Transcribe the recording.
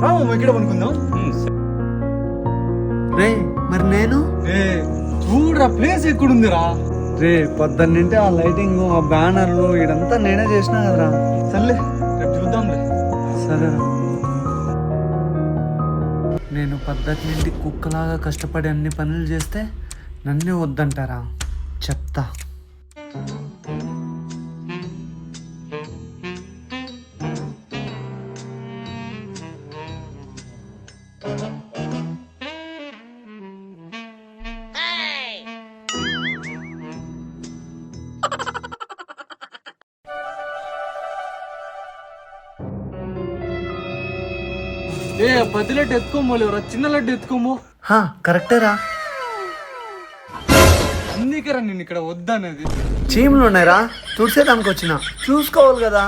రాము ఇక్కడ పనుకుందాం. రే మరి నేను చూడరా ప్లేస్ ఎక్కడుందిరా. రే పొద్దున్నింటే ఆ లైటింగ్ ఆ బ్యానర్లు ఇదంతా నేనే చేసినా కదరా. సర్లే రేపు చూద్దాంలే. సరేరా. నేను పద్ధతి నుండి కుక్కలాగా కష్టపడి అన్ని పనులు చేస్తే నన్నే వద్దంటారా? చెప్తా. పెద్ద లడ్డు ఎత్తుకోమోలేవరా, చిన్న లడ్డు ఎత్తుకోమో. కరెక్టేరా. అందుకేరా నేను ఇక్కడ వద్దనేది. చీమలు ఉన్నాయిరా, తుడిసేదానికి వచ్చిన చూసుకోవాలి కదా.